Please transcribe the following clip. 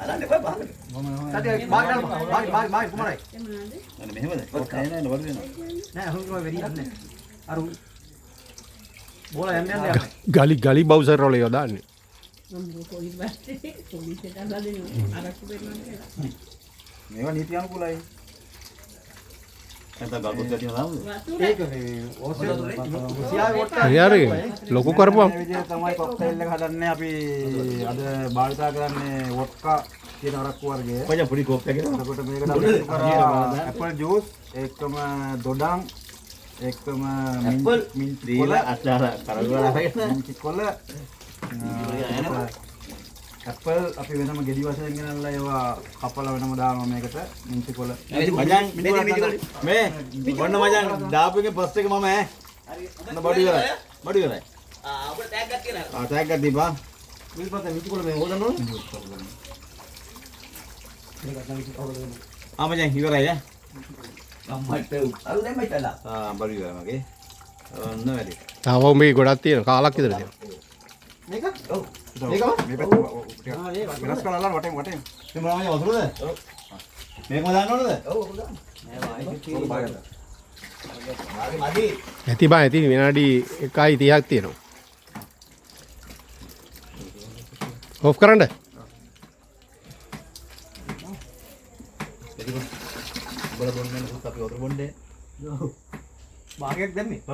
අලන්න එපා බහන්න. තඩේ බාග් කුමාරයි. අනේ මෙහෙමද? නෑ නෑ වඩ වෙනවා. නෑ හුඟම වෙරියක් නෑ. අර බෝල යන්නේ ගලි බවුසර් වල යොදාන්නේ. මේවා නීති අනුකූලයි. නැත්නම් ගල්පොත් ගැටින දාමුද? ඒක යාරේ ලොකු කරපුවා. මේ විදිහට තමයි කොක්ටේල් එක හදන්නේ අපි අද භාවිතා කරන්නේ වොඩ්කා කියන අරක්කු වර්ගය. කොහොමද පොඩි කෝප් එකේ? එතකොට මේකට අපි ඇපල් ජූස් එක්කම දොඩම් එක්කම මින්ට් දීලා අචාර කරවලා අරගෙන මින්ට් කොළ ඇපල් අපි වෙනම ගෙඩි වශයෙන් ගෙනල්ලා ඒවා කපලා වෙනම දානවා මේකට මින්ට් කොළ. මචං මේ වන්න මචං දාපු එකේ පස් එක මම ඈ. හරි. බඩු ඉවරයි. බඩු ඉවරයි. අපිට ටැග් එකක් තියනවා. ටැග් එකක් දීපන්. මින්ට් පස්සේ මින්ට් කොළ මේ හොදන්න ඕනේ. මචං ඉවරයි ඈ. අම්මට අර දෙන්න ඉතලා. බඩු ඉවරයි මගේ. ඔන්න වැඩි. තාම මේ ගොඩක් තියෙන කාලක් විතර තියෙනවා. මේක? ඔව්. මේකම? මේ පැත්ත වෙනස් කරලා වටේ වටේ. මේ මොනවද වතුරද? ඔව්. මේකම දාන්න ඕනද? ඔව් ඔව් දාන්න. නෑ වායි කීරි බාගද. මදි. ඇති බා ඇති විනාඩි 1:30ක් තියෙනවා. ඔෆ් කරන්න. බල බොන්නේ නුත් අපි වතුර බොන්නේ. ඔව්. භාගයක් දැම්මේ. ඔව්.